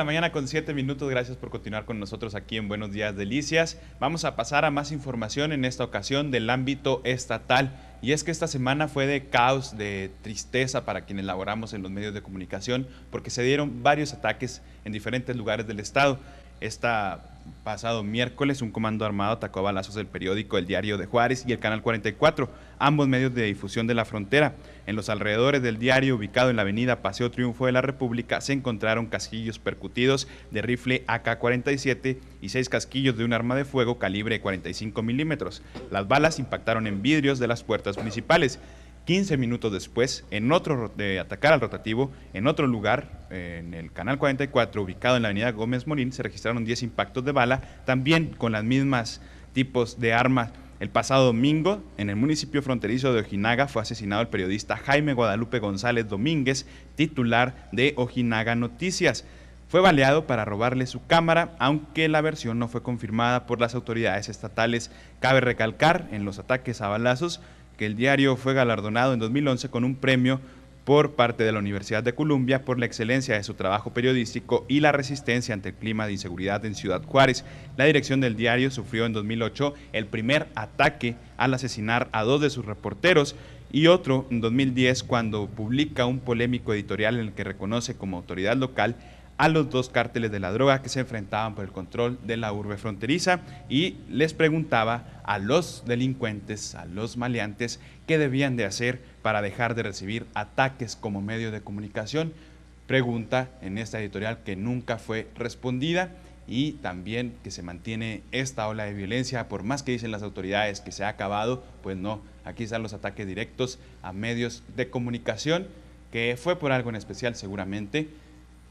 la mañana con 7 minutos, gracias por continuar con nosotros aquí en Buenos Días Delicias. Vamos a pasar a más información en esta ocasión del ámbito estatal. Y es que esta semana fue de caos, de tristeza para quienes laboramos en los medios de comunicación, porque se dieron varios ataques en diferentes lugares del estado. Pasado miércoles, un comando armado atacó a balazos el periódico El Diario de Juárez y el Canal 44, ambos medios de difusión de la frontera. En los alrededores del diario, ubicado en la avenida Paseo Triunfo de la República, se encontraron casquillos percutidos de rifle AK-47 y 6 casquillos de un arma de fuego calibre 45 milímetros. Las balas impactaron en vidrios de las puertas municipales. 15 minutos después, de atacar al rotativo, en otro lugar, en el Canal 44, ubicado en la avenida Gómez Morín, se registraron 10 impactos de bala, también con las mismas tipos de armas. El pasado domingo, en el municipio fronterizo de Ojinaga, fue asesinado el periodista Jaime Guadalupe González Domínguez, titular de Ojinaga Noticias. Fue baleado para robarle su cámara, aunque la versión no fue confirmada por las autoridades estatales. Cabe recalcar, en los ataques a balazos, que el diario fue galardonado en 2011 con un premio por parte de la Universidad de Columbia por la excelencia de su trabajo periodístico y la resistencia ante el clima de inseguridad en Ciudad Juárez. La dirección del diario sufrió en 2008 el primer ataque al asesinar a 2 de sus reporteros y otro en 2010 cuando publica un polémico editorial en el que reconoce como autoridad local a los 2 cárteles de la droga que se enfrentaban por el control de la urbe fronteriza y les preguntaba a los delincuentes, a los maleantes, qué debían de hacer para dejar de recibir ataques como medio de comunicación. Pregunta en esta editorial que nunca fue respondida y también que se mantiene esta ola de violencia, por más que dicen las autoridades que se ha acabado, pues no, aquí están los ataques directos a medios de comunicación, que fue por algo en especial seguramente.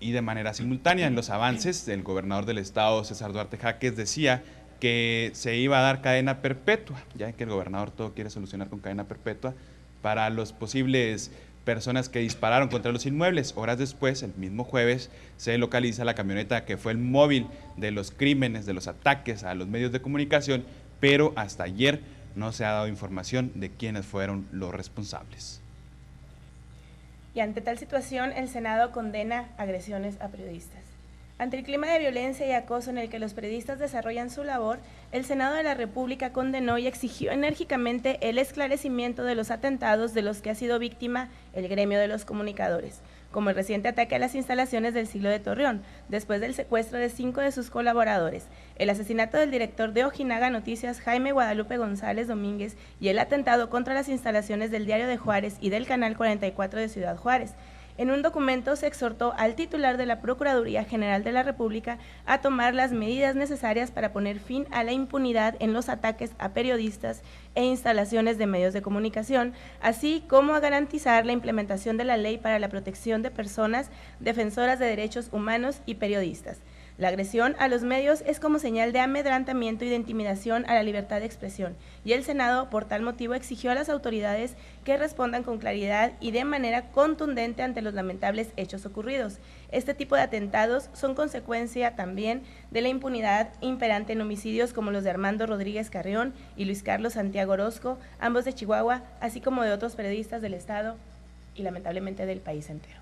Y de manera simultánea, en los avances, el gobernador del estado, César Duarte Jaques, decía que se iba a dar cadena perpetua, ya que el gobernador todo quiere solucionar con cadena perpetua, para los posibles personas que dispararon contra los inmuebles. Horas después, el mismo jueves, se localiza la camioneta que fue el móvil de los crímenes, de los ataques a los medios de comunicación, pero hasta ayer no se ha dado información de quiénes fueron los responsables. Y ante tal situación, el Senado condena agresiones a periodistas. Ante el clima de violencia y acoso en el que los periodistas desarrollan su labor, el Senado de la República condenó y exigió enérgicamente el esclarecimiento de los atentados de los que ha sido víctima el gremio de los comunicadores, como el reciente ataque a las instalaciones del Siglo de Torreón, después del secuestro de 5 de sus colaboradores, el asesinato del director de Ojinaga Noticias, Jaime Guadalupe González Domínguez, y el atentado contra las instalaciones del Diario de Juárez y del Canal 44 de Ciudad Juárez. En un documento se exhortó al titular de la Procuraduría General de la República a tomar las medidas necesarias para poner fin a la impunidad en los ataques a periodistas e instalaciones de medios de comunicación, así como a garantizar la implementación de la ley para la protección de personas defensoras de derechos humanos y periodistas. La agresión a los medios es como señal de amedrantamiento y de intimidación a la libertad de expresión, y el Senado, por tal motivo, exigió a las autoridades que respondan con claridad y de manera contundente ante los lamentables hechos ocurridos. Este tipo de atentados son consecuencia también de la impunidad imperante en homicidios como los de Armando Rodríguez Carrión y Luis Carlos Santiago Orozco, ambos de Chihuahua, así como de otros periodistas del estado y lamentablemente del país entero.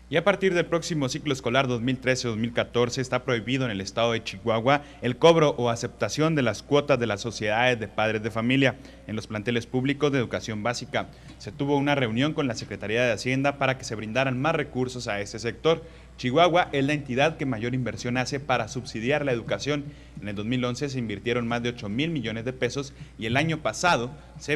Y a partir del próximo ciclo escolar 2013-2014 está prohibido en el estado de Chihuahua el cobro o aceptación de las cuotas de las sociedades de padres de familia en los planteles públicos de educación básica. Se tuvo una reunión con la Secretaría de Hacienda para que se brindaran más recursos a este sector. Chihuahua es la entidad que mayor inversión hace para subsidiar la educación. En el 2011 se invirtieron más de 8,000 millones de pesos y el año pasado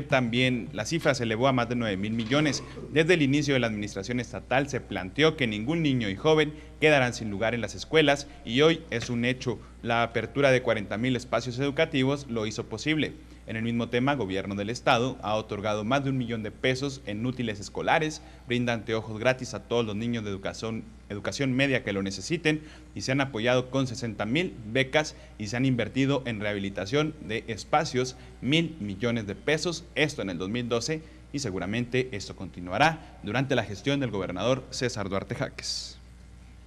también la cifra se elevó a más de 9,000 millones. Desde el inicio de la administración estatal se planteó que ningún niño y joven quedarán sin lugar en las escuelas y hoy es un hecho. La apertura de 40,000 espacios educativos lo hizo posible. En el mismo tema, Gobierno del Estado ha otorgado más de 1 millón de pesos en útiles escolares, brinda anteojos gratis a todos los niños de educación media que lo necesiten y se han apoyado con 60,000 becas y se han invertido en rehabilitación de espacios 1,000 millones de pesos, esto en el 2012 y seguramente esto continuará durante la gestión del gobernador César Duarte Jaques.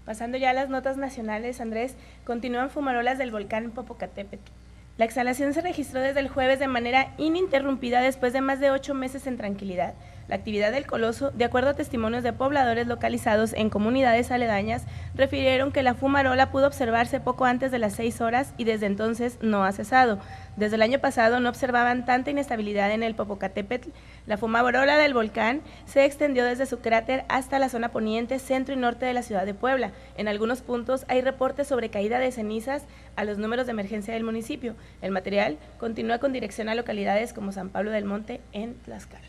Pasando ya a las notas nacionales, Andrés, continúan fumarolas del volcán Popocatépetl. La exhalación se registró desde el jueves de manera ininterrumpida después de más de 8 meses en tranquilidad. La actividad del coloso, de acuerdo a testimonios de pobladores localizados en comunidades aledañas, refirieron que la fumarola pudo observarse poco antes de las 6 horas y desde entonces no ha cesado. Desde el año pasado no observaban tanta inestabilidad en el Popocatépetl. La fumarola del volcán se extendió desde su cráter hasta la zona poniente, centro y norte de la ciudad de Puebla. En algunos puntos hay reportes sobre caída de cenizas a los números de emergencia del municipio. El material continúa con dirección a localidades como San Pablo del Monte en Tlaxcala.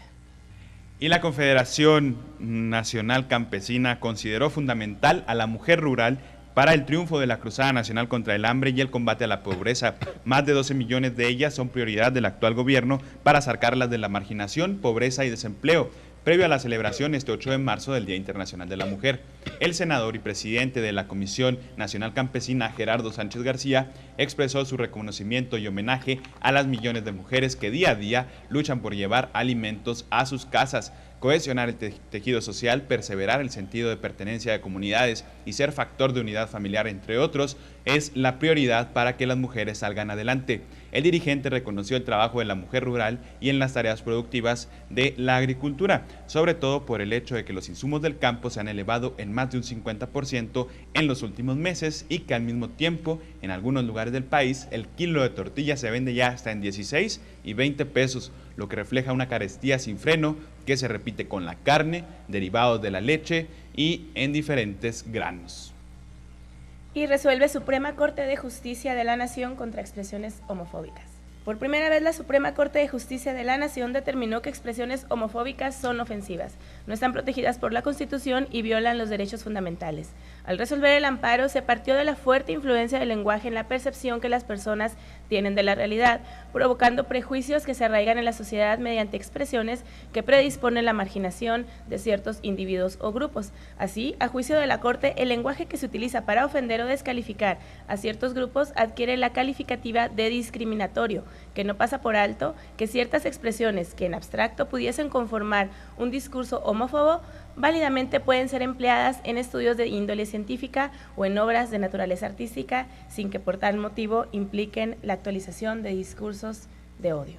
Y la Confederación Nacional Campesina consideró fundamental a la mujer rural para el triunfo de la Cruzada Nacional contra el Hambre y el combate a la pobreza. Más de 12 millones de ellas son prioridad del actual gobierno para sacarlas de la marginación, pobreza y desempleo. Previo a la celebración este 8 de marzo del Día Internacional de la Mujer, el senador y presidente de la Comisión Nacional Campesina, Gerardo Sánchez García, expresó su reconocimiento y homenaje a las millones de mujeres que día a día luchan por llevar alimentos a sus casas, cohesionar el tejido social, perseverar el sentido de pertenencia de comunidades y ser factor de unidad familiar, entre otros, es la prioridad para que las mujeres salgan adelante. El dirigente reconoció el trabajo de la mujer rural y en las tareas productivas de la agricultura, sobre todo por el hecho de que los insumos del campo se han elevado en más de un 50% en los últimos meses y que al mismo tiempo, en algunos lugares del país, el kilo de tortilla se vende ya hasta en 16 y 20 pesos, lo que refleja una carestía sin freno que se repite con la carne, derivados de la leche y en diferentes granos. Y resuelve Suprema Corte de Justicia de la Nación contra expresiones homofóbicas. Por primera vez, la Suprema Corte de Justicia de la Nación determinó que expresiones homofóbicas son ofensivas, no están protegidas por la Constitución y violan los derechos fundamentales. Al resolver el amparo, se partió de la fuerte influencia del lenguaje en la percepción que las personas tienen de la realidad, provocando prejuicios que se arraigan en la sociedad mediante expresiones que predisponen la marginación de ciertos individuos o grupos. Así, a juicio de la Corte, el lenguaje que se utiliza para ofender o descalificar a ciertos grupos adquiere la calificativa de discriminatorio, que no pasa por alto que ciertas expresiones que en abstracto pudiesen conformar un discurso homófobo, válidamente pueden ser empleadas en estudios de índole científica o en obras de naturaleza artística, sin que por tal motivo impliquen la actualización de discursos de odio.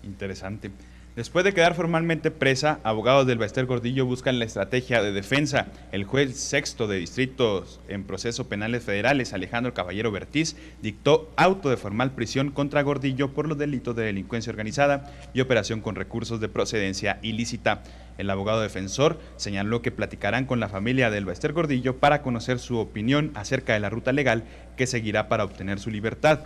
Interesante. Después de quedar formalmente presa, abogados del Baester Gordillo buscan la estrategia de defensa. El juez sexto de distritos en proceso penales federales, Alejandro Caballero Bertiz, dictó auto de formal prisión contra Gordillo por los delitos de delincuencia organizada y operación con recursos de procedencia ilícita. El abogado defensor señaló que platicarán con la familia del Baester Gordillo para conocer su opinión acerca de la ruta legal que seguirá para obtener su libertad,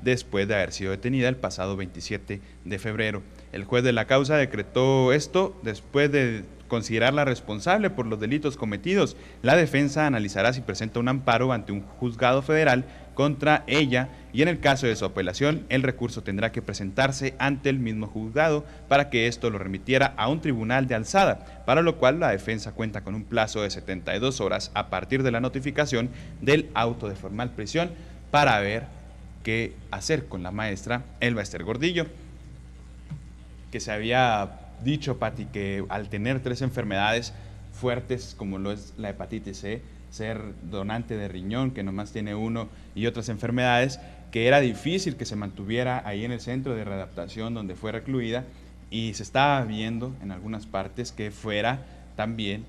después de haber sido detenida el pasado 27 de febrero. El juez de la causa decretó esto después de considerarla responsable por los delitos cometidos. La defensa analizará si presenta un amparo ante un juzgado federal contra ella y en el caso de su apelación, el recurso tendrá que presentarse ante el mismo juzgado para que esto lo remitiera a un tribunal de alzada, para lo cual la defensa cuenta con un plazo de 72 horas a partir de la notificación del auto de formal prisión para ver qué hacer con la maestra Elba Ester Gordillo, que se había dicho, Pati, que al tener 3 enfermedades fuertes como lo es la hepatitis C, ser donante de riñón, que nomás tiene uno, y otras enfermedades, que era difícil que se mantuviera ahí en el centro de readaptación donde fue recluida, y se estaba viendo en algunas partes que fuera también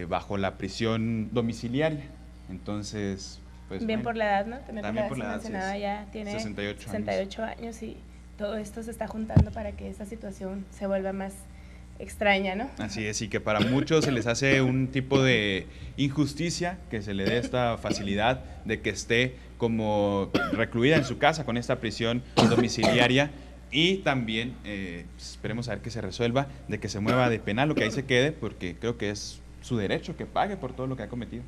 bajo la prisión domiciliaria. Entonces, pues bien, bueno, por la edad, ¿no? También por la edad, sí, ya tiene 68 años y todo esto se está juntando para que esta situación se vuelva más extraña, ¿no? Así es, y que para muchos se les hace un tipo de injusticia que se le dé esta facilidad de que esté como recluida en su casa con esta prisión domiciliaria, y también esperemos a ver que se resuelva, de que se mueva de penal o que ahí se quede, porque creo que es su derecho que pague por todo lo que ha cometido.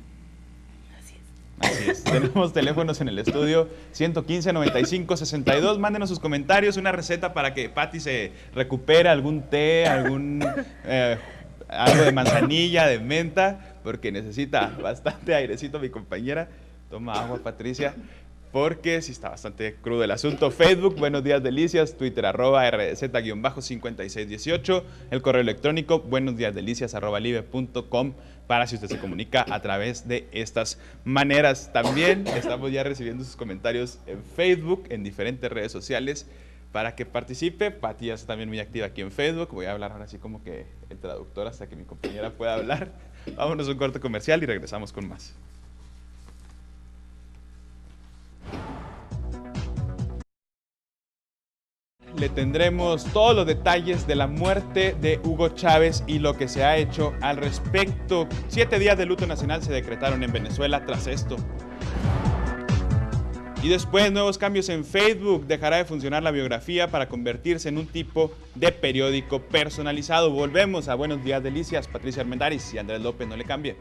Así es. Tenemos teléfonos en el estudio 115-95-62. Mándenos sus comentarios, una receta para que Pati se recupere, algún té, algo de manzanilla, de menta, porque necesita bastante airecito mi compañera. Toma agua, Patricia, porque sí está bastante crudo el asunto. Facebook, Buenos Días Delicias, Twitter, @RDZ_5618, el correo electrónico buenosdiasdelicias@live.com, para si usted se comunica a través de estas maneras. También estamos ya recibiendo sus comentarios en Facebook, en diferentes redes sociales, para que participe. Pati ya está también muy activa aquí en Facebook. Voy a hablar ahora así como que el traductor hasta que mi compañera pueda hablar. Vámonos a un corte comercial y regresamos con más. Le tendremos todos los detalles de la muerte de Hugo Chávez y lo que se ha hecho al respecto. 7 días de luto nacional se decretaron en Venezuela tras esto. Y después, nuevos cambios en Facebook. Dejará de funcionar la biografía para convertirse en un tipo de periódico personalizado. Volvemos a Buenos Días Delicias. Patricia Armendáriz y Andrés López, no le cambie.